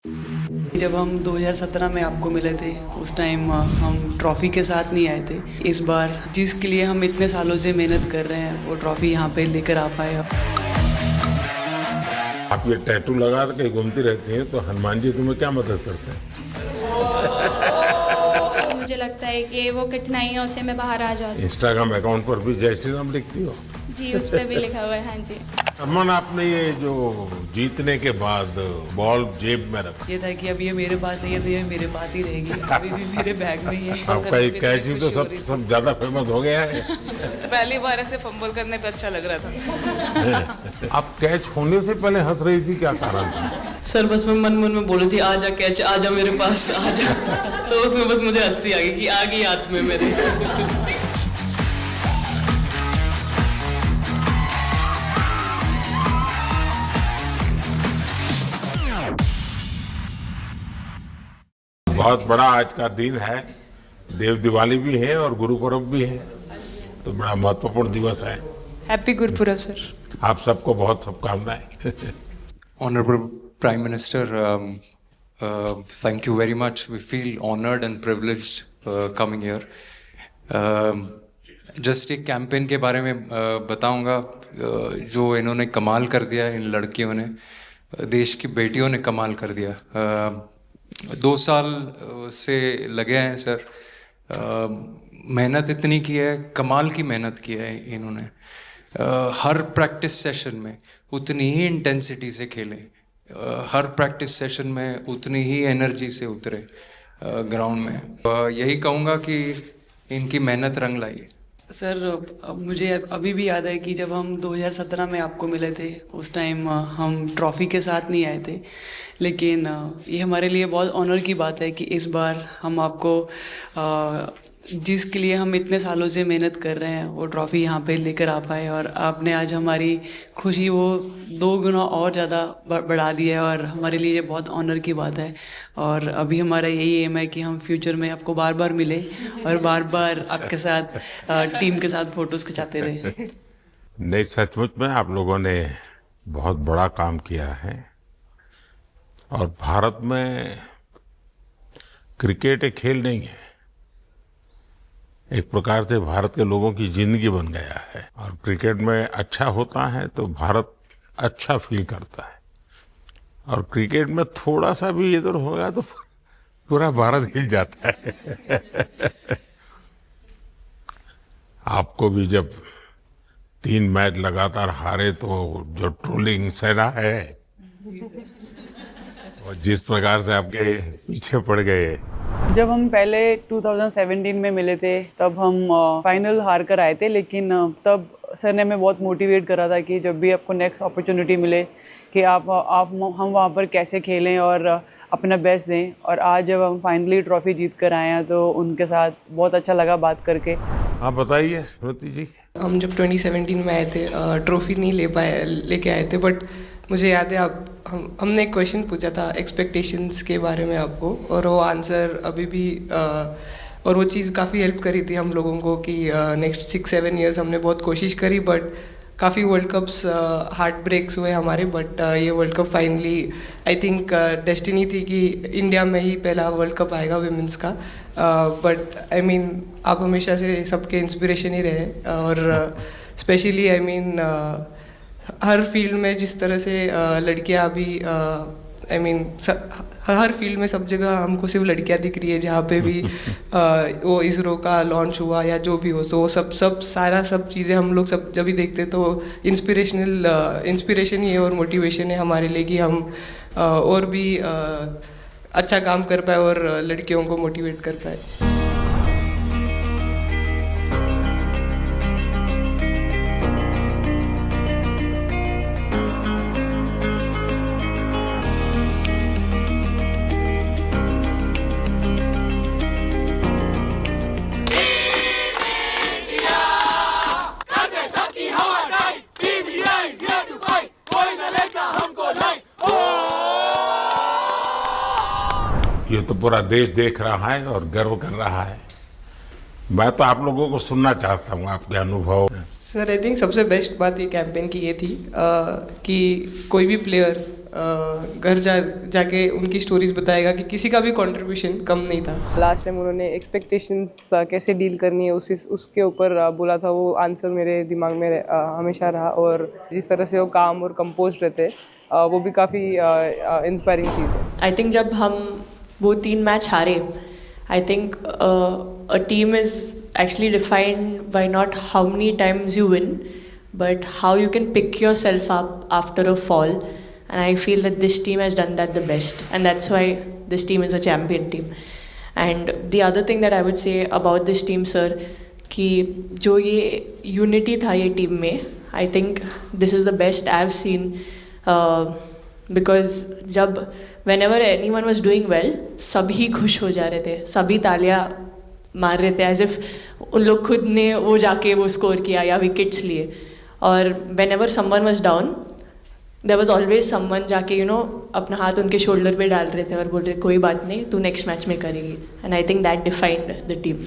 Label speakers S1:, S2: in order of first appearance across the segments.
S1: जब हम 2017 में आपको मिले थे उस टाइम हम ट्रॉफ़ी के साथ नहीं आए थे। इस बार जिसके लिए हम इतने सालों से मेहनत कर रहे हैं वो ट्रॉफ़ी यहाँ पे लेकर आ पाए।
S2: आप ये टैटू लगा के घूमती रहती हैं तो हनुमान जी तुम्हें क्या मदद करते हैं?
S3: मुझे लगता है कि वो कठिनाइयों से मैं बाहर आ जाती हूँ।
S2: इंस्टाग्राम अकाउंट पर भी जय श्री राम लिखती हो?
S3: जी, उस पर भी लिखा हुआ है। हाँ जी।
S2: अमन, आपने ये जो जीतने के बाद बॉल जेब में रखा,
S1: ये था कि अब ये मेरे पास है, ये तो ये मेरे पास ही रहेगी, अभी भी मेरे बैग में ही है।
S2: आपका ये कैच ही तो सब ज्यादा फेमस हो गया है।
S4: पहली बार ऐसे फंबल करने पे अच्छा लग रहा था।
S2: आप कैच होने से पहले हंस रही थी, क्या कारण था?
S1: सर बस मैं मन में बोली थी आजा कैच, आजा मेरे पास आजा। तो उसमें बस मुझे हंसी आ गई कि आ गई हाथ में मेरे।
S2: बहुत बड़ा आज का दिन है, देव दिवाली भी है और गुरु पर्व भी है, तो बड़ा महत्वपूर्ण दिवस है।
S4: Happy Gurpurab sir.
S2: आप सबको बहुत शुभकामनाएं।
S5: Honorable Prime Minister, thank you very much. We feel honored and privileged coming here. Just एक कैंपेन के बारे में बताऊंगा जो इन्होंने कमाल कर दिया, इन लड़कियों ने, देश की बेटियों ने कमाल कर दिया। 2 साल से लगे हैं सर, मेहनत इतनी की है, कमाल की मेहनत की है इन्होंने। हर प्रैक्टिस सेशन में उतनी ही इंटेंसिटी से खेले, हर प्रैक्टिस सेशन में उतनी ही एनर्जी से उतरे ग्राउंड में। यही कहूँगा कि इनकी मेहनत रंग लाई।
S1: सर अब मुझे अभी भी याद है कि जब हम 2017 में आपको मिले थे उस टाइम हम ट्रॉफ़ी के साथ नहीं आए थे, लेकिन ये हमारे लिए बहुत ऑनर की बात है कि इस बार हम आपको जिसके लिए हम इतने सालों से मेहनत कर रहे हैं वो ट्रॉफ़ी यहाँ पे लेकर आ पाए, और आपने आज हमारी खुशी वो 2 गुना और ज़्यादा बढ़ा दी है, और हमारे लिए ये बहुत ऑनर की बात है। और अभी हमारा यही एम है कि हम फ्यूचर में आपको बार बार मिले और बार बार आपके साथ टीम के साथ फ़ोटोज़ खिंचाते रहे।
S2: नहीं, सचमुच में आप लोगों ने बहुत बड़ा काम किया है, और भारत में क्रिकेट एक खेल नहीं है, एक प्रकार से भारत के लोगों की जिंदगी बन गया है। और क्रिकेट में अच्छा होता है तो भारत अच्छा फील करता है, और क्रिकेट में थोड़ा सा भी इधर होगा तो पूरा भारत हिल जाता है। आपको भी जब 3 मैच लगातार हारे तो जो ट्रोलिंग सेना है, और जिस प्रकार से आपके पीछे पड़ गए।
S1: जब हम पहले 2017 में मिले थे तब हम फाइनल हार कर आए थे, लेकिन तब सर ने हमें बहुत मोटिवेट करा था कि जब भी आपको नेक्स्ट अपॉर्चुनिटी मिले कि हम वहाँ पर कैसे खेलें और अपना बेस्ट दें। और आज जब हम फाइनली ट्रॉफ़ी जीत कर आए हैं तो उनके साथ बहुत अच्छा लगा बात करके।
S2: आप बताइए श्रुति जी।
S4: हम जब 2017 में आए थे ट्रॉफी नहीं लेके आए थे, बट मुझे याद है हमने एक क्वेश्चन पूछा था एक्सपेक्टेशंस के बारे में आपको, और वो आंसर अभी भी और वो चीज़ काफ़ी हेल्प करी थी हम लोगों को कि नेक्स्ट 6-7 ईयर्स हमने बहुत कोशिश करी, बट काफ़ी वर्ल्ड कप्स हार्ट ब्रेक्स हुए हमारे, बट ये world cup finally I think destiny थी कि इंडिया में ही पहला वर्ल्ड कप आएगा विमेंस का। बट आई मीन आप हमेशा से सबके इंस्पिरेशन ही रहे, और specially I mean her field में जिस तरह से लड़कियां अभी आई मीन हर फील्ड में सब जगह हमको सिर्फ लड़कियां दिख रही है, जहाँ पे भी वो इसरो का लॉन्च हुआ या जो भी हो, सो वो सब चीज़ें हम लोग सब जब भी देखते तो इंस्पिरेशन ही है और मोटिवेशन है हमारे लिए कि हम और भी अच्छा काम कर पाए और लड़कियों को मोटिवेट कर पाए।
S2: ये तो पूरा देश देख रहा है और गर्व कर रहा है। मैं तो आप लोगों को सुनना चाहता हूँ आपके अनुभव।
S4: सर आई थिंक सबसे बेस्ट बात ये कैंपेन की ये थी कि कोई भी प्लेयर घर जाके उनकी स्टोरीज बताएगा कि किसी का भी कंट्रीब्यूशन कम नहीं था। लास्ट टाइम उन्होंने एक्सपेक्टेशंस कैसे डील करनी है उसके ऊपर बोला था, वो आंसर मेरे दिमाग में हमेशा रहा, और जिस तरह से वो काम और कंपोज रहते वो भी काफ़ी इंस्पायरिंग चीज़ है।
S6: आई थिंक जब हम वो 3 मैच हारे, I think a team is actually defined by not how many times you win, but how you can pick yourself up after a fall. And I feel that this team has done that the best, and that's why this team is a champion team. And the other thing that I would say about this team, sir, कि जो ये unity था ये team में, I think this is the best I've seen, because जब whenever anyone was doing well, सभी खुश हो जा रहे थे, सभी तालियां मार रहे थे, एज इफ उन लोग खुद ने वो जाके वो स्कोर किया या विकेट्स लिए। और whenever someone was down, there was always someone जाके अपना हाथ उनके शोल्डर पे डाल रहे थे और बोल रहे कोई बात नहीं, तू नेक्स्ट मैच में करेगी। And I think that defined the team.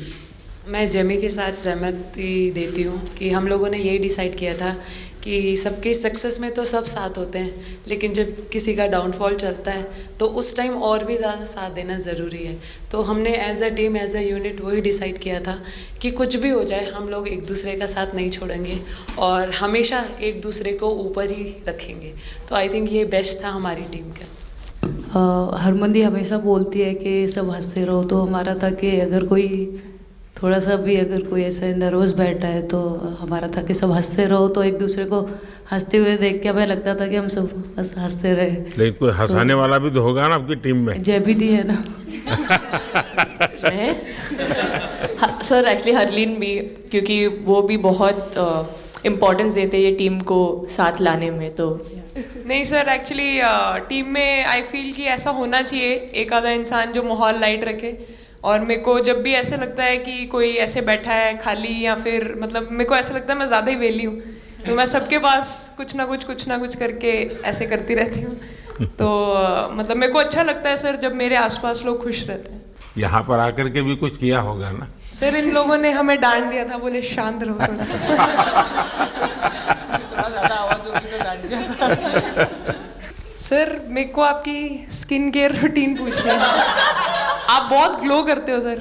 S7: मैं जेमी के साथ सहमति देती हूँ कि हम लोगों ने यही डिसाइड किया था कि सबके सक्सेस में तो सब साथ होते हैं, लेकिन जब किसी का डाउनफॉल चलता है तो उस टाइम और भी ज़्यादा साथ देना ज़रूरी है। तो हमने as a team, as a unit वही डिसाइड किया था कि कुछ भी हो जाए हम लोग एक दूसरे का साथ नहीं छोड़ेंगे और हमेशा एक दूसरे को ऊपर ही रखेंगे। तो आई थिंक ये बेस्ट था हमारी टीम का।
S8: हरमंदी हमेशा बोलती है कि सब हंसते रहो, तो हमारा था कि अगर कोई थोड़ा सा भी अगर कोई ऐसा नर्वस बैठा है तो हमारा था कि सब हंसते रहो, तो एक दूसरे को हंसते हुए देख के हमें लगता था कि हम सब हंसते रहे।
S2: लेकिन कोई हंसाने वाला भी तो होगा ना आपकी टीम में?
S8: जयबीदी है ना।
S6: सर एक्चुअली हरलीन भी, क्योंकि वो भी बहुत इम्पोर्टेंस देते ये टीम को साथ लाने में। तो
S4: नहीं सर, एक्चुअली टीम में आई फील कि ऐसा होना चाहिए एक आधा इंसान जो माहौल लाइट रखे। और मेरे को जब भी ऐसे लगता है कि कोई ऐसे बैठा है खाली, या फिर मतलब मेरे को ऐसा लगता है मैं ज़्यादा ही वेली हूँ, तो मैं सबके पास कुछ ना कुछ करके ऐसे करती रहती हूँ। तो मतलब मेरे को अच्छा लगता है सर जब मेरे आसपास लोग खुश रहते हैं।
S2: यहाँ पर आकर के भी कुछ किया होगा ना
S4: सर? इन लोगों ने हमें डांट दिया था, बोले शांत रहो थोड़ा। थोड़ा ज़्यादा आवाज़ होगी तो डांट दिया था। सर मेरे को आपकी स्किन केयर रूटीन पूछना है। आप बहुत ग्लो करते हो सर।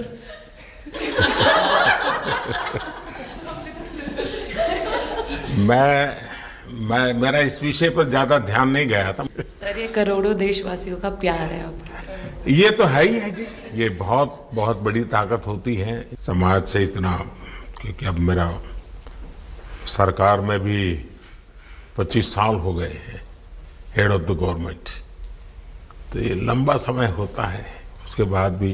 S2: मेरा इस विषय पर ज्यादा ध्यान नहीं गया था।
S7: सर ये करोड़ों देशवासियों का प्यार है आप।
S2: ये तो है ही है जी, ये बहुत बहुत बड़ी ताकत होती है समाज से इतना, क्योंकि अब मेरा सरकार में भी 25 साल हो गए हैं हेड ऑफ द गवर्नमेंट, तो ये लंबा समय होता है। उसके बाद भी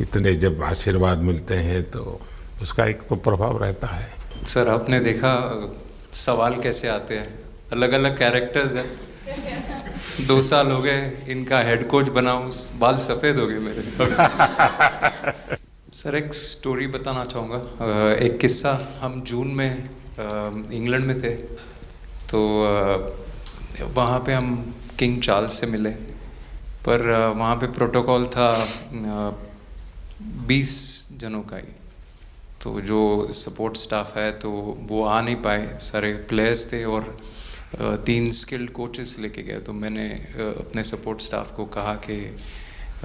S2: इतने जब आशीर्वाद मिलते हैं तो उसका एक तो प्रभाव रहता है।
S5: सर आपने देखा सवाल कैसे आते हैं, अलग अलग कैरेक्टर्स हैं। 2 साल हो गए इनका हेड कोच बनाऊं, बाल सफ़ेद हो गए मेरे। सर एक स्टोरी बताना चाहूँगा, एक किस्सा। हम जून में इंग्लैंड में थे, तो वहाँ पे हम किंग चार्ल्स से मिले, पर वहाँ पे प्रोटोकॉल था 20 जनों का ही। तो जो सपोर्ट स्टाफ है तो वो आ नहीं पाए, सारे प्लेयर्स थे और 3 स्किल्ड कोचेस लेके गए। तो मैंने अपने सपोर्ट स्टाफ को कहा कि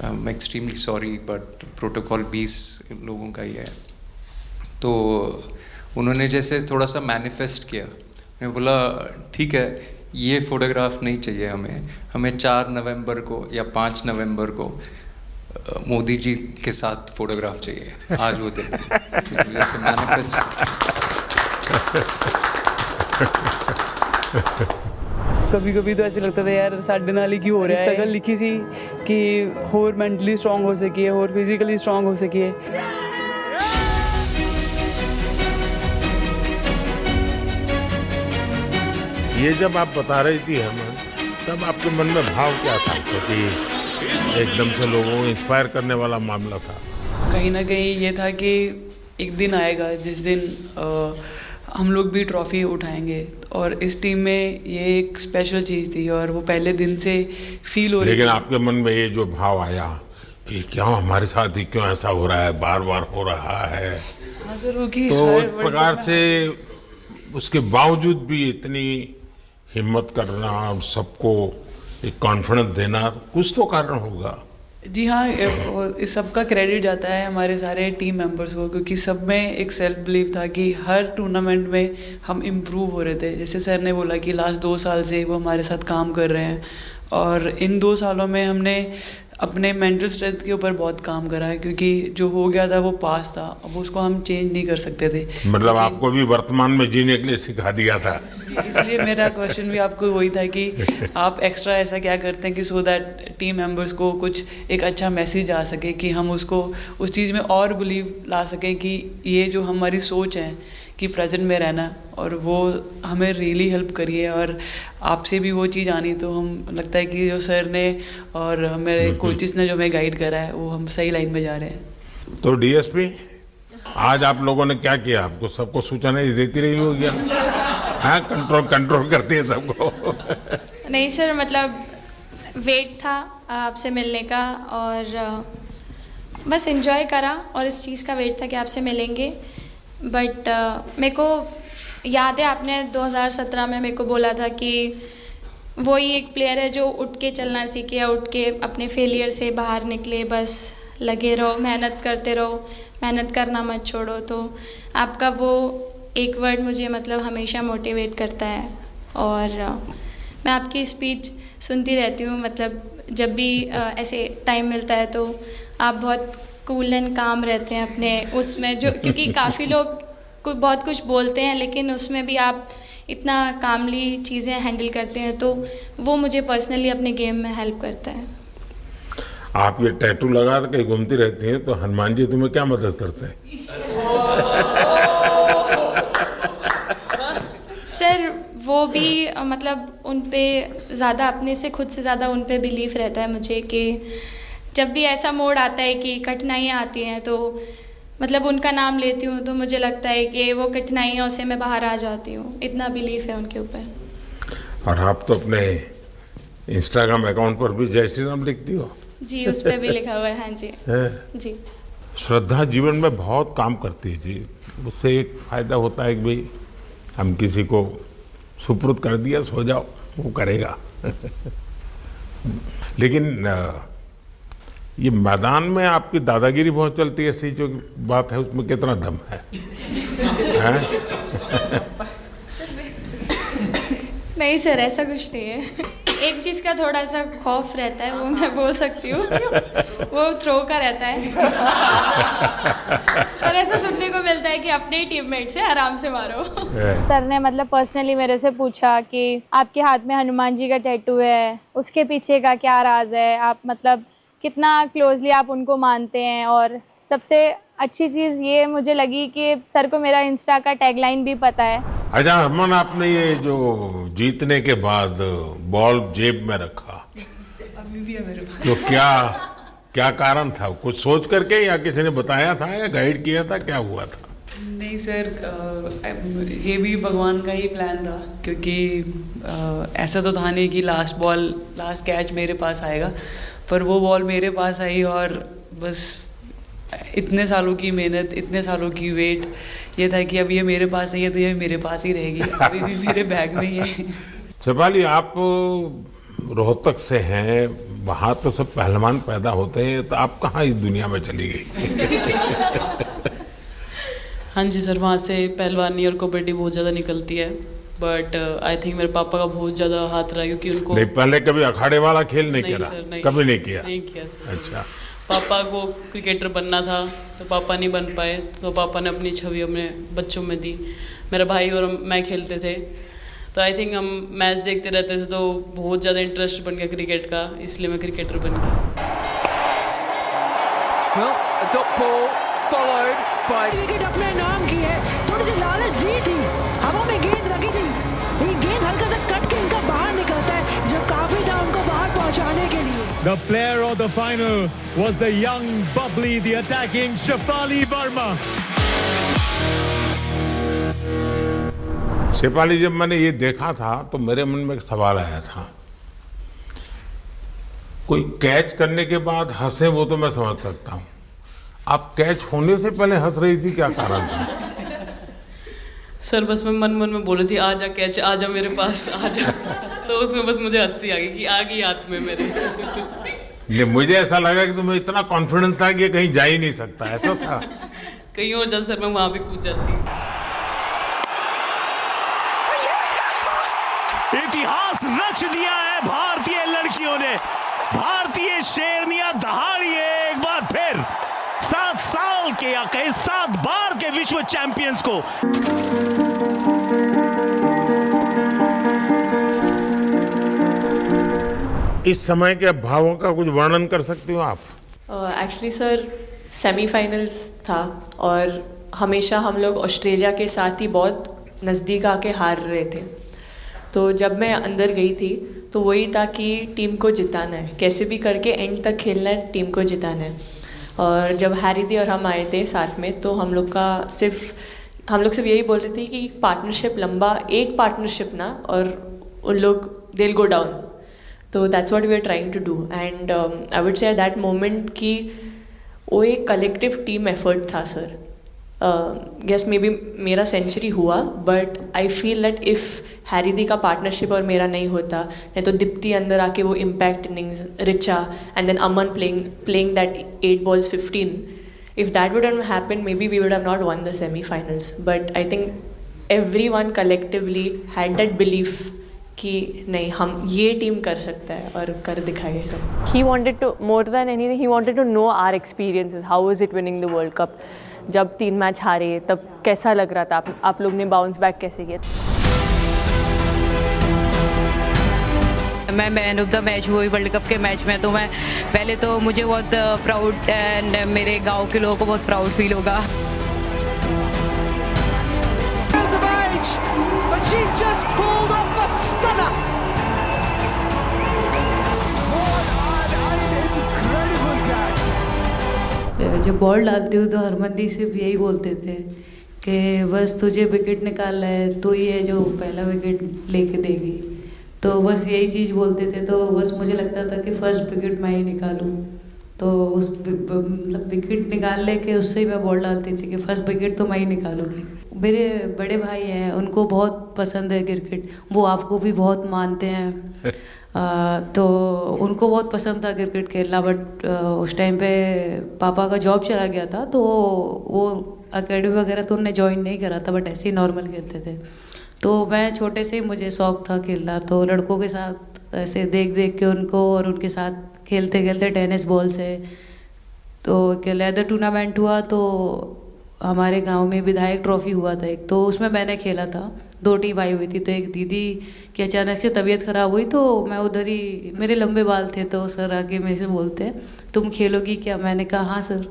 S5: I am extremely sorry but protocol 20 लोगों का ही है। तो उन्होंने जैसे थोड़ा सा मैनिफेस्ट किया, मैं बोला ठीक है ये फोटोग्राफ नहीं चाहिए हमें 4 नवंबर को या 5 नवंबर को मोदी जी के साथ फोटोग्राफ चाहिए, आज वो दिन जैसे मैनिफेस्ट।
S1: कभी कभी तो ऐसे लगता था यार साढ़े नाल ही क्यों हो रहा है। स्ट्रगल लिखी सी कि होर मेंटली स्ट्रांग हो सकिए, होर फिजिकली स्ट्रांग हो सकिए।
S2: ये जब आप बता रही थी हरमन, तब आपके मन में भाव क्या था? क्योंकि एकदम से लोगों को इंस्पायर करने वाला मामला था।
S1: कहीं ना कहीं ये था कि एक दिन आएगा जिस दिन हम लोग भी ट्रॉफी उठाएंगे, और इस टीम में ये एक स्पेशल चीज़ थी और वो पहले दिन से फील हो रही थी।
S2: लेकिन आपके मन में ये जो भाव आया कि क्या हमारे साथ ही क्यों ऐसा हो रहा है, बार बार हो रहा है,
S1: हाँ सर, वो कि
S2: तो एक प्रकार से उसके बावजूद भी इतनी हिम्मत करना और सबको एक कॉन्फिडेंस देना, कुछ तो कारण होगा।
S1: जी हाँ, इस सब का क्रेडिट जाता है हमारे सारे टीम मेंबर्स को, क्योंकि सब में एक सेल्फ बिलीव था कि हर टूर्नामेंट में हम इम्प्रूव हो रहे थे। जैसे सर ने बोला कि लास्ट 2 साल से वो हमारे साथ काम कर रहे हैं, और इन 2 सालों में हमने अपने मेंटल स्ट्रेंथ के ऊपर बहुत काम करा है, क्योंकि जो हो गया था वो पास था, अब उसको हम चेंज नहीं कर सकते थे।
S2: मतलब आपको भी वर्तमान में जीने के लिए सिखा दिया था।
S1: इसलिए मेरा क्वेश्चन भी आपको वही था कि आप एक्स्ट्रा ऐसा क्या करते हैं कि सो दैट टीम मेंबर्स को कुछ एक अच्छा मैसेज आ सके, कि हम उसको उस चीज़ में और बिलीव ला सकें कि ये जो हमारी सोच है कि प्रेजेंट में रहना, और वो हमें रियली हेल्प करी है। और आपसे भी वो चीज़ आनी, तो हम लगता है कि जो सर ने और मेरे कोचेस ने जो हमें गाइड करा है, वो हम सही लाइन में जा रहे हैं।
S2: तो डीएसपी, आज आप लोगों ने क्या किया? आपको सबको सूचना देती रही होगी, हाँ? कंट्रोल करती है सबको।
S3: नहीं सर, मतलब वेट था आपसे मिलने का, और बस एंजॉय करा, और इस चीज़ का वेट था कि आपसे मिलेंगे। बट मेरे को याद है आपने 2017 में मेरे को बोला था कि वो ही एक प्लेयर है जो उठ के चलना सीखे, या उठ के अपने फेलियर से बाहर निकले, बस लगे रहो, मेहनत करते रहो, मेहनत करना मत छोड़ो। तो आपका वो एक वर्ड मुझे मतलब हमेशा मोटिवेट करता है, और मैं आपकी स्पीच सुनती रहती हूँ, मतलब जब भी ऐसे टाइम मिलता है तो आप बहुत कूल एंड काम रहते हैं अपने उसमें, जो क्योंकि काफ़ी लोग बहुत कुछ बोलते हैं, लेकिन उसमें भी आप इतना कामली चीज़ें हैंडल करते हैं, तो वो मुझे पर्सनली अपने गेम में हेल्प करता है।
S2: आप ये टैटू लगा के घूमती रहती हैं, तो हनुमान जी तुम्हें क्या मदद करते हैं?
S3: सर वो भी मतलब उन पे ज़्यादा, अपने से खुद से ज़्यादा उन पे बिलीफ रहता है मुझे, कि जब भी ऐसा मोड़ आता है कि कठिनाइयाँ आती हैं, तो मतलब उनका नाम लेती हूँ तो मुझे लगता है कि वो कठिनाइयों से मैं बाहर आ जाती हूँ। इतना बिलीफ है उनके ऊपर।
S2: और आप तो अपने इंस्टाग्राम अकाउंट पर भी जय श्री राम लिखती हो?
S3: जी, उस पर भी लिखा हुआ है। हाँ जी जी।
S2: श्रद्धा जीवन में बहुत काम करती है जी। उससे एक फ़ायदा होता है कि भाई हम किसी को सुपुर्द कर दिया, सो जाओ, वो करेगा। लेकिन ये मैदान में आपकी दादागिरी बहुत चलती है, ऐसी जो बात है उसमें कितना दम है?
S3: नहीं सर, ऐसा कुछ नहीं है। एक चीज़ का थोड़ा सा खौफ रहता है, वो मैं बोल सकती हूँ, वो थ्रो का रहता है। और ऐसा सुनने को मिलता है कि अपने ही टीममेट से आराम से मारो।
S9: सर ने मतलब पर्सनली मेरे से पूछा कि आपके हाथ में हनुमान जी का टैटू है, उसके पीछे का क्या राज है, आप मतलब कितना क्लोजली आप उनको मानते हैं। और सबसे अच्छी चीज़ ये मुझे लगी कि सर को मेरा इंस्टा का टैगलाइन भी पता है।
S2: अच्छा हरमन, आपने ये जो जीतने के बाद बॉल जेब में रखा,
S1: अभी भी है मेरे पास।
S2: तो क्या कारण था? कुछ सोच करके, या किसी ने बताया था, या गाइड किया था, क्या हुआ था?
S1: नहीं सर, ये भी भगवान का ही प्लान था, क्योंकि ऐसा तो था नहीं कि लास्ट कैच मेरे पास आएगा, पर वो बॉल मेरे पास आई, और बस इतने सालों की मेहनत, इतने सालों की वेट, ये था कि अब ये मेरे पास है, तो ये मेरे पास ही रहेगी, अभी भी मेरे बैग में ही है।
S2: शेफाली, आप रोहतक से हैं, वहाँ तो सब पहलवान पैदा होते हैं, तो आप कहाँ इस दुनिया में चली गई?
S7: हाँ जी सर, वहाँ से पहलवानी और कबड्डी बहुत ज़्यादा निकलती है, बट आई थिंक मेरे पापा का बहुत ज़्यादा हाथ रहा, क्योंकि उनको
S2: नहीं, पहले कभी अखाड़े वाला खेल नहीं किया?
S7: सर, नहीं,
S2: कभी नहीं किया?
S7: नहीं किया सर।
S2: अच्छा।
S7: पापा को क्रिकेटर बनना था, तो पापा नहीं बन पाए, तो पापा ने अपनी छवि अपने बच्चों में दी। मेरा भाई और मैं खेलते थे, तो आई थिंक हम मैच देखते रहते थे, तो बहुत ज़्यादा इंटरेस्ट बन गया क्रिकेट का, इसलिए मैं क्रिकेटर बन गया।
S10: विकेट अपने नाम की है, थोड़ी सी लालच दी थी, हवा में गेंद लगी थी, ये गेंद हल्का सा कट के इनका बाहर निकलता है, जो काफी था उनको बाहर पहुंचाने के लिए।
S11: The player of the final was the young, bubbly, the attacking Shefali Verma.
S2: Shefali, जब मैंने ये देखा था तो मेरे मन में एक सवाल आया था। कोई कैच करने के बाद हंसे वो तो मैं समझ सकता हूँ, आप कैच होने से पहले हंस रही थी, क्या कारण था?
S7: सर बस मैं मन में बोल रही थी आ जा कैच, आ जा मेरे पास, आ जा। तो उसमें बस मुझे हंसी आ गई कि आ गई हाथ में मेरे।
S2: ये मुझे ऐसा लगा कि तुम्हें इतना कॉन्फिडेंस था कि कहीं जा ही नहीं सकता, ऐसा था।
S7: कहीं और जाता सर मैं वहां भी कूद जाती।
S11: इतिहास रच दिया है भारतीय लड़कियों ने। भारतीय शेरनियां दहाड़ी है एक बार फिर 7 साल के या कहीं 7 बार के विश्व चैंपियंस को।
S2: इस समय के भावों का कुछ वर्णन कर सकती हो आप?
S6: एक्चुअली सर सेमीफाइनल्स था और हमेशा हम लोग ऑस्ट्रेलिया के साथ ही बहुत नज़दीक आके हार रहे थे। तो जब मैं अंदर गई थी तो वही था कि टीम को जिताना है, कैसे भी करके एंड तक खेलना है, टीम को जिताना है। और जब हैरी दी और हम आए थे साथ में तो हम लोग सिर्फ यही बोल रहे थे कि पार्टनरशिप लंबा, एक पार्टनरशिप ना, और उन लोग दे विल गो डाउन। तो that's what we are trying to do and I would say at that moment कि वो एक कलेक्टिव टीम एफर्ट था सर। यस मे बी मेरा सेंचुरी हुआ but I feel that if Harry दी का partnership और मेरा नहीं होता, नहीं तो दीप्ति अंदर आके वो impact innings, Richa and then Aman playing that 8 balls 15, if that wouldn't happen maybe we would have not won the semi-finals. But I think everyone collectively had that belief कि नहीं हम ये टीम कर सकता है और कर दिखाए सब।
S12: He wanted to, more than anything, he wanted to know our experiences. How was it winning the World Cup? जब 3 मैच हारे तब कैसा लग रहा था? आप लोग ने बाउंस बैक कैसे किया?
S13: मैं मैन ऑफ द मैच हुई वर्ल्ड कप के मैच में, तो मैं पहले तो मुझे बहुत प्राउड एंड मेरे गांव के लोगों को बहुत प्राउड फील होगा।
S8: जब बॉल डालती हूँ तो हरमनदी सिर्फ यही बोलते थे कि बस तुझे विकेट निकालना है, तो ये जो पहला विकेट लेके देगी, तो बस यही चीज़ बोलते थे। तो बस मुझे लगता था कि फर्स्ट विकेट मैं ही निकालूं, तो उस मतलब विकेट निकालने के उससे ही मैं बॉल डालती थी कि फर्स्ट विकेट तो मैं ही निकालूंगी। मेरे बड़े भाई हैं, उनको बहुत पसंद है क्रिकेट, वो आपको भी बहुत मानते हैं। तो उनको बहुत पसंद था क्रिकेट खेलना, बट उस टाइम पे पापा का जॉब चला गया था, तो वो एकेडमी वगैरह तो उन्होंने ज्वाइन नहीं करा था, बट ऐसे ही नॉर्मल खेलते थे। तो मैं छोटे से ही मुझे शौक़ था खेलना, तो लड़कों के साथ ऐसे देख देख के उनको और उनके साथ खेलते खेलते टेनिस बॉल से, तो लेदर टूर्नामेंट हुआ, तो हमारे गांव में विधायक ट्रॉफी हुआ था एक, तो उसमें मैंने खेला था। 2 टीम आई हुई थी, तो एक दीदी की अचानक से तबीयत ख़राब हुई, तो मैं उधर ही, मेरे लंबे बाल थे, तो सर आके मेरे से बोलते हैं तुम खेलोगी क्या? मैंने कहा हाँ सर।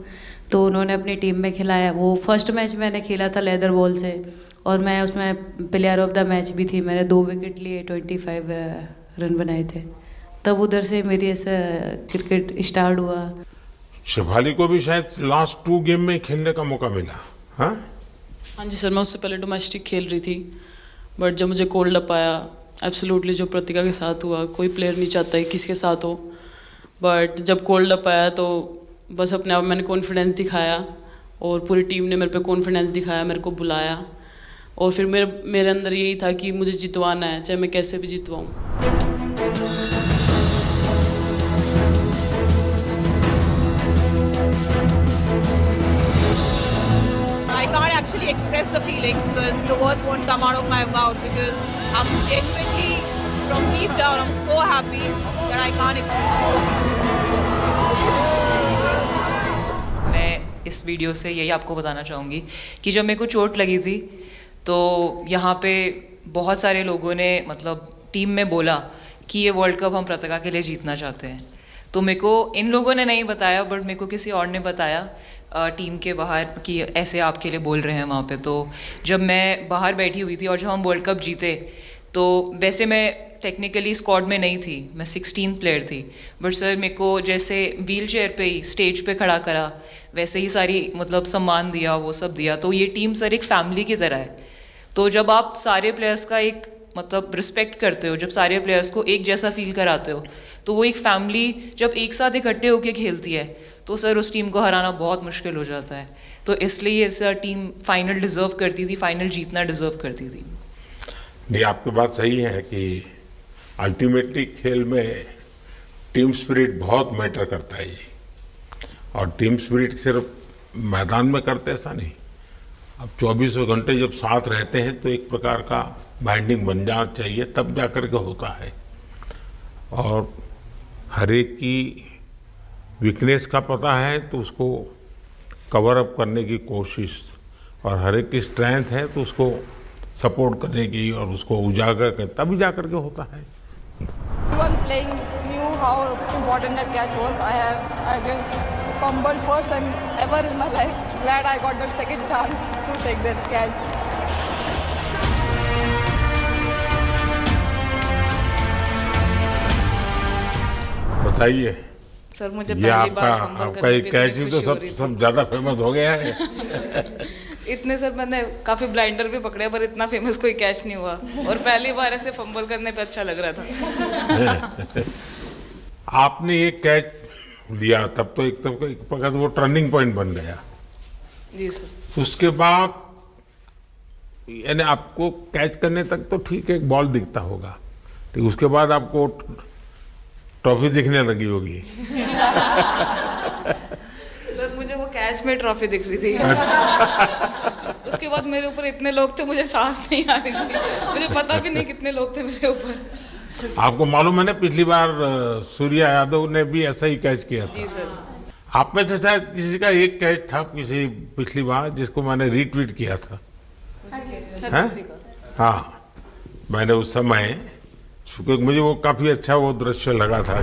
S8: तो उन्होंने अपनी टीम में खिलाया। वो फर्स्ट मैच मैंने खेला था लेदर बॉल से, और मैं उसमें प्लेयर ऑफ द मैच भी थी। मैंने 2 विकेट लिए, 25 रन बनाए थे। तब उधर से मेरी ऐसा क्रिकेट स्टार्ट हुआ।
S2: शेफाली को भी शायद लास्ट 2 गेम में खेलने का मौका मिला। हाँ
S7: जी सर, मैं उससे पहले डोमेस्टिक खेल रही थी, बट जब मुझे कोल्ड अप आया, एब्सोल्युटली जो प्रतिका के साथ हुआ, कोई प्लेयर नहीं चाहता है किसी के साथ हो, बट जब कोल्ड अप आया तो बस अपने आप मैंने कॉन्फिडेंस दिखाया, और पूरी टीम ने मेरे पे कॉन्फिडेंस दिखाया, मेरे को बुलाया, और फिर मेरे अंदर यही था कि मुझे जितवाना है, चाहे मैं कैसे भी जितवाऊँ।
S14: Actually express the feelings because the words won't come out of my mouth, because I'm genuinely from deep down I'm so happy that I can't express it.
S15: मैं इस वीडियो से यही आपको बताना चाहूँगी कि जब मेरे को चोट लगी थी तो यहाँ पे बहुत सारे लोगों ने मतलब टीम में बोला कि ये वर्ल्ड कप हम प्रतिका के लिए जीतना चाहते हैं। तो मेरे को इन लोगों ने नहीं बताया, बट मेरे को किसी और ने बताया टीम के बाहर कि ऐसे आपके लिए बोल रहे हैं वहाँ पे। तो जब मैं बाहर बैठी हुई थी और जब हम वर्ल्ड कप जीते, तो वैसे मैं टेक्निकली स्क्वाड में नहीं थी, मैं 16th प्लेयर थी, बट सर मेरे को जैसे व्हील चेयर पे ही स्टेज पे खड़ा करा, वैसे ही सारी मतलब सम्मान दिया, वो सब दिया। तो ये टीम सर एक फैमिली की तरह है। तो जब आप सारे प्लेयर्स का एक मतलब रिस्पेक्ट करते हो, जब सारे प्लेयर्स को एक जैसा फील कराते हो, तो वो एक फैमिली जब एक साथ इकट्ठे होकर खेलती है तो सर उस टीम को हराना बहुत मुश्किल हो जाता है। तो इसलिए सर टीम फाइनल डिज़र्व करती थी, फाइनल जीतना डिज़र्व करती थी।
S2: नहीं, आपकी बात सही है कि अल्टीमेटली खेल में टीम स्पिरिट बहुत मैटर करता है जी। और टीम स्पिरिट सिर्फ मैदान में करते ऐसा नहीं, अब 24 घंटे जब साथ रहते हैं तो एक प्रकार का बाइंडिंग बन जाना चाहिए, तब जा कर के होता है। और हर एक की वीकनेस का पता है तो उसको कवर अप करने की कोशिश, और हर एक की स्ट्रेंथ है तो उसको सपोर्ट करने की और उसको उजागर कर, तभी जा कर के होता है।
S16: Everyone playing knew how important that catch was. I just fumbled first time ever in my life. Glad I got that second chance to take that catch.
S2: बताइए
S17: सर, मुझे
S2: ये
S17: पहली बार फंबल
S2: आपका
S17: करने
S2: एक
S17: पे
S2: कैच ही
S17: इतनी
S2: तो
S17: खुशी हो रही
S2: सब ज्यादा फेमस हो गया है।
S17: इतने सर मैंने काफी ब्लाइंडर भी पकड़े पर इतना फेमस कोई कैच नहीं हुआ, और पहली बार ऐसे फंबल करने पे अच्छा लग रहा था।
S2: आपने एक कैच लिया तब तो एक प्रकार वो टर्निंग पॉइंट बन गया
S17: जी सर।
S2: तो उसके बाद यानी आपको कैच करने तक तो ठीक है, एक बॉल दिखता होगा, ठीक, उसके बाद आपको ट्रॉफी दिखने लगी होगी।
S17: सर मुझे वो कैच में ट्रॉफी दिख रही थी। उसके बाद मेरे ऊपर इतने लोग थे, मुझे सांस नहीं आ रही थी, मुझे पता भी नहीं कितने लोग थे मेरे ऊपर।
S2: आपको मालूम है ना, पिछली बार सूर्या यादव ने भी ऐसा ही कैच किया था।
S17: जी सर।
S2: आप में से शायद किसी का एक कैच था किसी पिछली बार जिसको मैंने रीट्वीट किया था, हाँ, मैंने उस समय, क्योंकि मुझे वो काफी अच्छा वो दृश्य लगा था।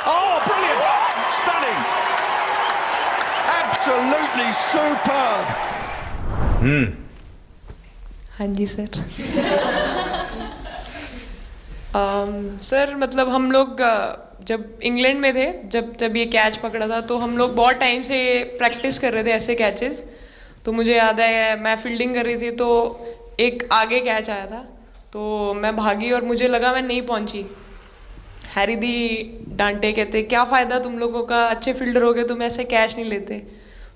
S11: Oh, brilliant! Stunning! Absolutely superb!
S12: हाँ जी सर।
S6: सर मतलब हम लोग जब इंग्लैंड में थे, जब ये कैच पकड़ा था, तो हम लोग बहुत टाइम से प्रैक्टिस कर रहे थे ऐसे कैचेस। तो मुझे याद है मैं फील्डिंग कर रही थी तो एक आगे कैच आया था, तो मैं भागी और मुझे लगा मैं नहीं पहुंची। हैरी दी डांटे, कहते क्या फ़ायदा तुम लोगों का, अच्छे फील्डर हो गए तुम ऐसे कैच नहीं लेते।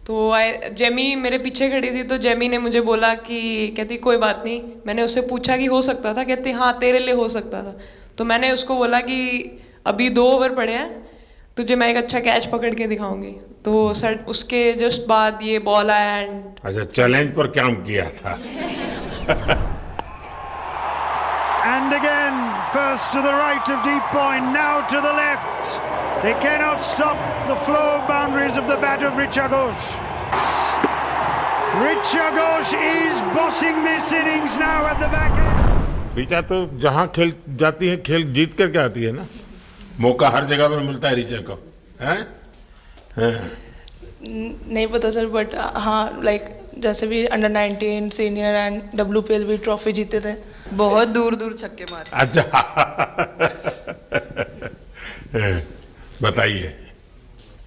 S6: तो जेमी मेरे पीछे खड़ी थी, तो जेमी ने मुझे बोला कि, कहती कोई बात नहीं, मैंने उससे पूछा कि हो सकता था, कहती हाँ तेरे लिए हो सकता था। तो मैंने उसको बोला कि अभी 2 ओवर पड़े हैं, तुझे मैं एक अच्छा कैच पकड़ के दिखाऊंगी। तो सर उसके जस्ट बाद ये बॉल आया एंड
S2: अच्छा, चैलेंज पर काम किया था।
S11: And again, first to the right of deep point, now to the left. They cannot stop the flow of boundaries of the bat of Richa Ghosh. Richa Ghosh is bossing this innings now at the back end.
S2: Richa तो जहाँ खेल जाती है खेल जीत करके आती है ना, मौका हर जगह में मिलता है रिचा को, हैं?
S4: नहीं पता सर, बट हाँ लाइक जैसे भी अंडर 19 सीनियर एंड WPL भी ट्रॉफी जीते थे, बहुत दूर दूर छक्के मारे।
S2: अच्छा बताइए।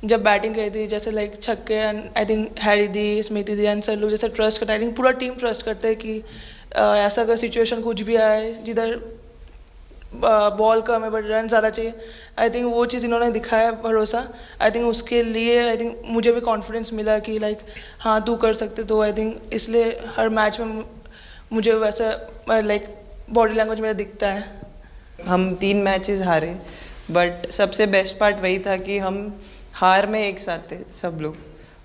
S4: जब बैटिंग करी थी जैसे लाइक छक्के, and I think Harry the, Smiti the and sir लोग जैसे ट्रस्ट करते हैं, आई थिंक पूरा टीम ट्रस्ट करते हैं कि ऐसा अगर सिचुएशन कुछ भी आए जिधर बॉल कम है बट रन ज़्यादा चाहिए, आई थिंक वो चीज़ इन्होंने दिखाया भरोसा। आई थिंक उसके लिए आई थिंक मुझे भी कॉन्फिडेंस मिला कि लाइक हाँ तू कर सकते। तो आई थिंक इसलिए हर मैच में मुझे वैसा लाइक बॉडी लैंग्वेज मेरा दिखता है।
S18: हम 3 मैचेस हारे, बट सबसे बेस्ट पार्ट वही था कि हम हार में एक साथ थे सब लोग,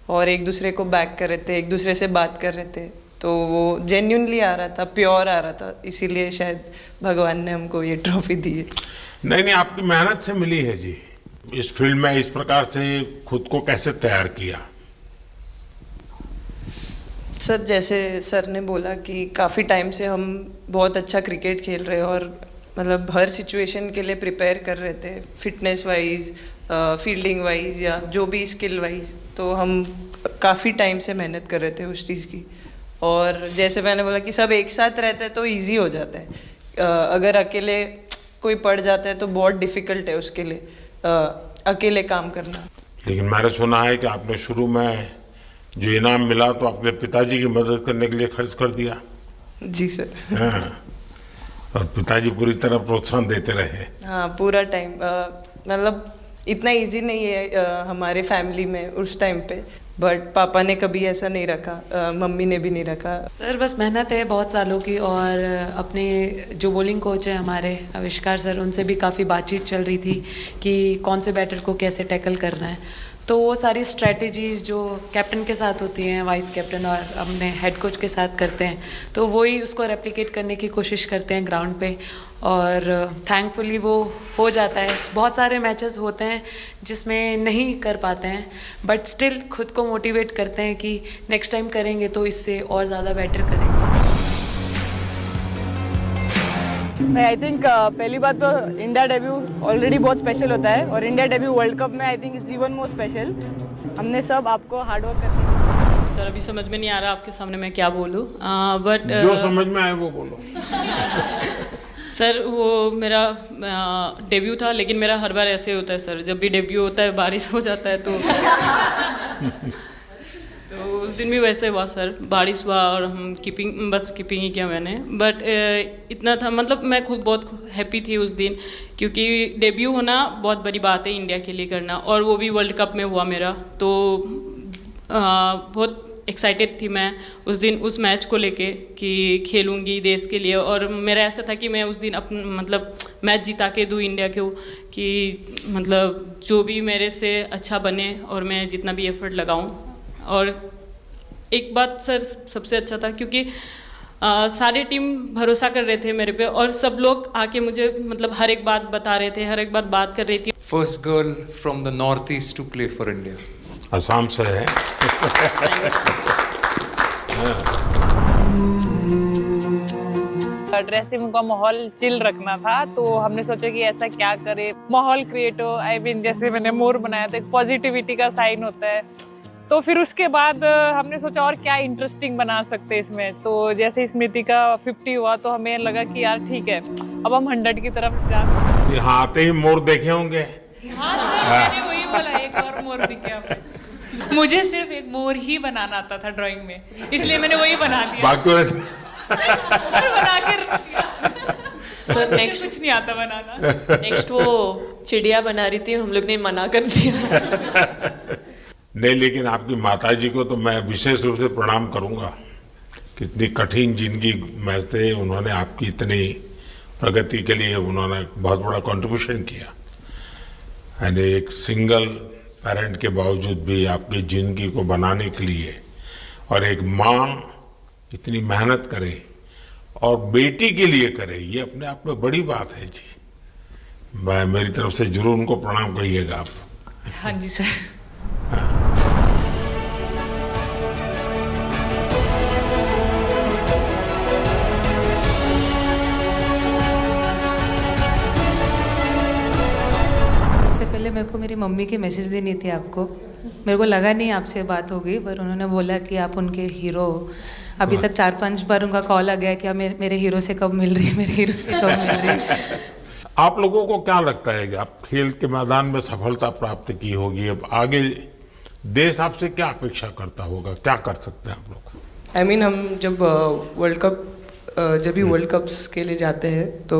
S18: और एक दूसरे को बैक कर रहे थे, एक दूसरे से बात कर रहे थे, तो वो जेन्युइनली आ रहा था, प्योर आ रहा था, इसीलिए शायद भगवान ने हमको ये ट्रॉफी दी है।
S2: नहीं, आपकी मेहनत से मिली है जी। इस फील्ड में इस प्रकार से खुद को कैसे तैयार किया?
S18: सर जैसे सर ने बोला कि काफ़ी टाइम से हम बहुत अच्छा क्रिकेट खेल रहे हैं, और मतलब हर सिचुएशन के लिए प्रिपेयर कर रहे थे, फिटनेस वाइज, फील्डिंग वाइज या जो भी स्किल वाइज। तो हम काफ़ी टाइम से मेहनत कर रहे थे उस चीज़ की, और जैसे मैंने बोला कि सब एक साथ रहते हैं तो इजी हो जाता है। अगर अकेले कोई पड़ जाता है तो बहुत डिफ़िकल्ट है उसके लिए अकेले काम करना।
S2: लेकिन मैंने सुना है कि आपने शुरू में जो इनाम मिला तो अपने पिताजी की मदद करने के लिए खर्च कर दिया?
S18: जी सर।
S2: हाँ, और पिताजी पूरी तरह प्रोत्साहन देते रहे?
S18: हाँ, पूरा टाइम। मतलब इतना इजी नहीं है हमारे फैमिली में उस टाइम पे, बट पापा ने कभी ऐसा नहीं रखा, मम्मी ने भी नहीं रखा।
S7: सर बस मेहनत है बहुत सालों की, और अपने जो बॉलिंग कोच है हमारे आविष्कार सर, उनसे भी काफ़ी बातचीत चल रही थी कि कौन से बैटर को कैसे टैकल करना है। तो वो सारी स्ट्रेटजीज जो कैप्टन के साथ होती हैं, वाइस कैप्टन और अपने हेड कोच के साथ करते हैं, तो वही उसको रेप्लिकेट करने की कोशिश करते हैं ग्राउंड पे, और थैंकफुली वो हो जाता है। बहुत सारे मैचेस होते हैं जिसमें नहीं कर पाते हैं, बट स्टिल खुद को मोटिवेट करते हैं कि नेक्स्ट टाइम करेंगे तो इससे और ज़्यादा बेटर करेंगे।
S12: आई थिंक पहली बात तो इंडिया डेब्यू ऑलरेडी बहुत स्पेशल होता है, और इंडिया डेब्यू वर्ल्ड कप में I think it's even more special. हमने सब आपको हार्डवर्क करके।
S19: सर अभी समझ में नहीं आ रहा आपके सामने मैं क्या बोलूँ, बट
S2: जो समझ में आए वो बोलो।
S19: सर वो मेरा डेब्यू था, लेकिन मेरा हर बार ऐसे होता है सर, जब भी डेब्यू होता है बारिश हो जाता है तो उस दिन भी वैसे हुआ सर, बारिश हुआ और हम कीपिंग ही किया मैंने, बट इतना था, मतलब मैं खुद बहुत हैप्पी थी उस दिन, क्योंकि डेब्यू होना बहुत बड़ी बात है इंडिया के लिए करना, और वो भी वर्ल्ड कप में हुआ मेरा, तो बहुत एक्साइटेड थी मैं उस दिन उस मैच को लेके कि खेलूंगी देश के लिए, और मेरा ऐसा था कि मैं उस दिन मतलब मैच जिता के दूँ इंडिया को, कि मतलब जो भी मेरे से अच्छा बने और मैं जितना भी एफर्ट लगाऊं। और एक बात सर सबसे अच्छा था, क्योंकि सारी टीम भरोसा कर रहे थे मेरे पे, और सब लोग आके मुझे मतलब हर एक बात बता रहे थे, हर एक बात कर रही थी।
S5: First girl from the north east to play for India.
S2: Assam से है।
S20: ड्रेसिंग का माहौल चिल रखना था, तो हमने सोचा कि ऐसा क्या करे माहौल क्रिएट हो। आई मीन जैसे मैंने मोर बनाया तो एक पॉजिटिविटी का साइन होता है, तो फिर उसके बाद हमने सोचा और क्या इंटरेस्टिंग बना सकते हैं इसमें। तो जैसे स्मृति का 50 हुआ तो हमें लगा कि यार ठीक है अब हम 100 की तरफ जा।
S2: यहाँ आते ही मोर देखे होंगे।
S17: हाँ सर, मैंने वही बोला, एक और मोर दिखे आपको। मुझे सिर्फ एक मोर ही बनाना आता था ड्राइंग में, इसलिए मैंने वही बना दिया। बना के
S6: सर नेक्स्ट
S17: कुछ नहीं आता बनाना।
S6: नेक्स्ट वो चिड़िया बना रही थी, हम लोग ने मना कर दिया।
S2: नहीं, लेकिन आपकी माताजी को तो मैं विशेष रूप से प्रणाम करूंगा। कितनी कठिन जिंदगी में थे, उन्होंने आपकी इतनी प्रगति के लिए उन्होंने बहुत बड़ा कंट्रीब्यूशन किया। यानी एक सिंगल पेरेंट के बावजूद भी आपकी ज़िंदगी को बनाने के लिए, और एक माँ इतनी मेहनत करे और बेटी के लिए करे, ये अपने आप में बड़ी बात है जी। मैं मेरी तरफ से जरूर उनको प्रणाम कहिएगा आप।
S17: हाँ जी सर।
S21: पहले मेरे को मेरी मम्मी की मैसेज देनी थी आपको, मेरे को लगा नहीं आपसे बात हो गई, पर उन्होंने बोला कि आप उनके हीरो हो। अभी तक 4-5 बार उनका कॉल आ गया कि आप मेरे हीरो से कब मिल रही, मेरे हीरो से कब मिल रही।
S2: आप लोगों को क्या लगता है कि आप खेल के मैदान में सफलता प्राप्त की होगी, अब आगे देश आपसे क्या अपेक्षा करता होगा, क्या कर सकते हैं आप लोग?
S4: आई मीन हम जब वर्ल्ड कप्स के लिए जाते हैं तो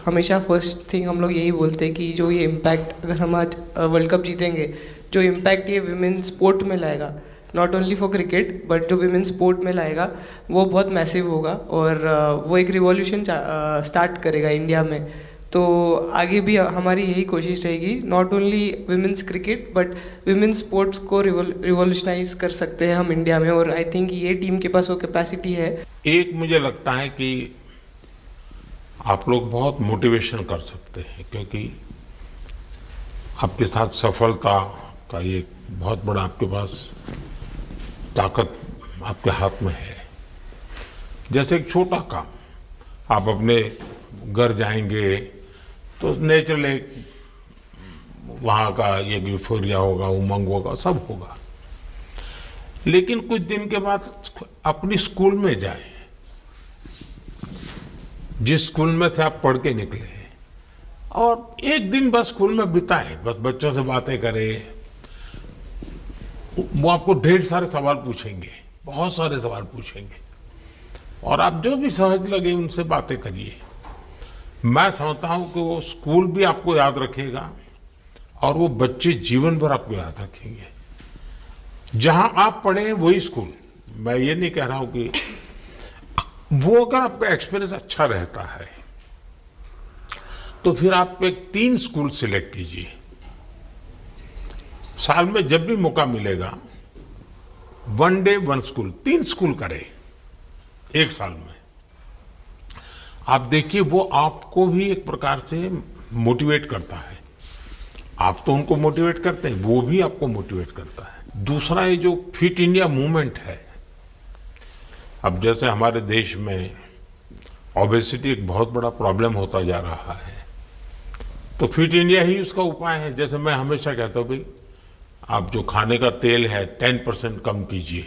S4: हमेशा फर्स्ट थिंग हम लोग यही बोलते हैं कि जो ये इम्पैक्ट, अगर हम आज वर्ल्ड कप जीतेंगे, जो इम्पैक्ट ये विमेन स्पोर्ट में लाएगा, not only for cricket but जो विमेन स्पोर्ट में लाएगा, वो बहुत मैसिव होगा, और वो एक रिवॉल्यूशन स्टार्ट करेगा इंडिया में। तो आगे भी हमारी यही कोशिश रहेगी, not only women's cricket but women sports को रिवॉल्यूशनाइज कर सकते हैं हम इंडिया में, और आई थिंक ये टीम के पास वो कैपेसिटी है। एक
S2: मुझे लगता है कि आप लोग बहुत मोटिवेशन कर सकते हैं, क्योंकि आपके साथ सफलता का ये बहुत बड़ा आपके पास ताकत आपके हाथ में है। जैसे एक छोटा काम, आप अपने घर जाएंगे तो नेचुरल एक वहाँ का ये यूफोरिया होगा, उमंग होगा, सब होगा, लेकिन कुछ दिन के बाद अपनी स्कूल में जाएं, जिस स्कूल में से आप पढ़ के निकले, और एक दिन बस स्कूल में बिताए, बस बच्चों से बातें करें, वो आपको ढेर सारे सवाल पूछेंगे, बहुत सारे सवाल पूछेंगे, और आप जो भी सहज लगे उनसे बातें करिए। मैं समझता हूं कि वो स्कूल भी आपको याद रखेगा और वो बच्चे जीवन भर आपको याद रखेंगे। जहां आप पढ़े वही स्कूल, मैं ये नहीं कह रहा हूं कि वो अगर आपका एक्सपीरियंस अच्छा रहता है तो फिर आप एक 3 स्कूल सिलेक्ट कीजिए। साल में जब भी मौका मिलेगा 1 डे 1 स्कूल, 3 स्कूल करें एक साल में। आप देखिए वो आपको भी एक प्रकार से मोटिवेट करता है। आप तो उनको मोटिवेट करते हैं, वो भी आपको मोटिवेट करता है। दूसरा ये जो फिट इंडिया मूवमेंट है, अब जैसे हमारे देश में ओबेसिटी एक बहुत बड़ा प्रॉब्लम होता जा रहा है, तो फिट इंडिया ही उसका उपाय है। जैसे मैं हमेशा कहता हूँ भाई आप जो खाने का तेल है 10% कम कीजिए,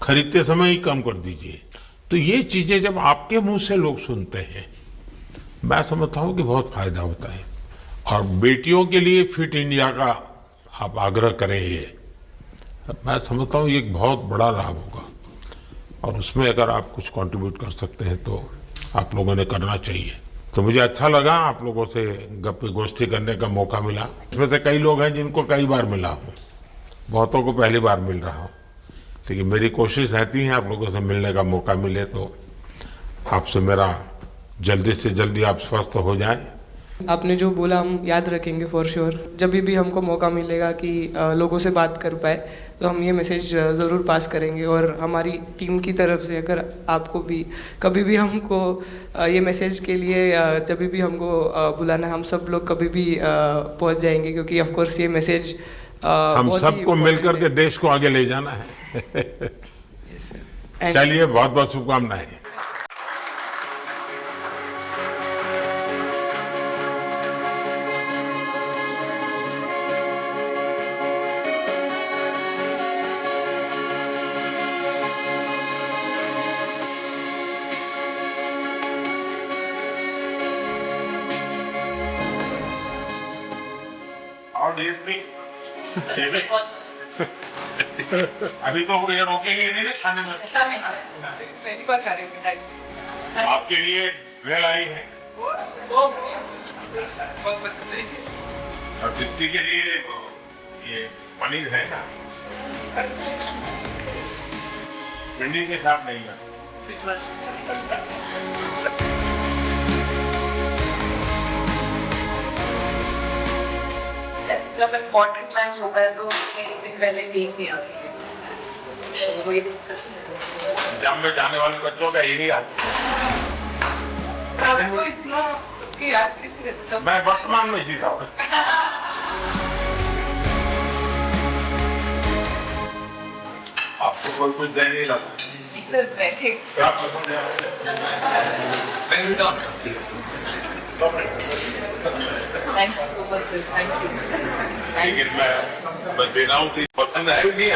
S2: खरीदते समय ही कम कर दीजिए। तो ये चीजें जब आपके मुंह से लोग सुनते हैं, मैं समझता हूँ कि बहुत फायदा होता है। और बेटियों के लिए फिट इंडिया का आप आग्रह करें, ये मैं समझता हूँ ये एक बहुत बड़ा लाभ होगा, और उसमें अगर आप कुछ कंट्रीब्यूट कर सकते हैं तो आप लोगों ने करना चाहिए। तो मुझे अच्छा लगा आप लोगों से गप्पे गोष्ठी करने का मौका मिला। इसमें से कई लोग हैं जिनको कई बार मिला हूँ, बहुतों को पहली बार मिल रहा हूँ, लेकिन मेरी कोशिश रहती है आप लोगों से मिलने का मौका मिले तो आपसे मेरा जल्दी से जल्दी आप स्वस्थ हो जाएं।
S4: आपने जो बोला हम याद रखेंगे फॉर श्योर। जब भी हमको मौका मिलेगा कि लोगों से बात कर पाए तो हम ये मैसेज ज़रूर पास करेंगे। और हमारी टीम की तरफ से अगर आपको भी कभी भी हमको ये मैसेज के लिए जब भी हमको बुलाना, हम सब लोग कभी भी पहुंच जाएंगे, क्योंकि ऑफ कोर्स ये मैसेज
S2: हम सबको मिलकर के देश को आगे ले जाना है। चलिए बहुत बहुत शुभकामनाएं। अभी तो ये रोकेंगे नहीं खाने में।
S4: पहली बार खा रही हूँ।
S2: आपके लिए वेल आई है और दीप्ति के लिए ये पनीर है ना, भिंडी के साथ नहीं है।
S3: जब इम्पोर्टेंट मैच होता है तो एक दिन पहले टीम नहीं आती है, तो वही डिस्कस
S2: जब में जाने वाले बच्चों का यही हाल।
S3: इतना सबकी याद किसी
S2: मैं वर्तमान में जीता हूँ। आपको कोई कुछ दे नहीं लगा?
S3: सर बैठे
S2: क्या पसंद है?
S3: Thank you so much sir, thank you.
S2: लेकिन मैं बस दे रहा हूँ, पसंद है नहीं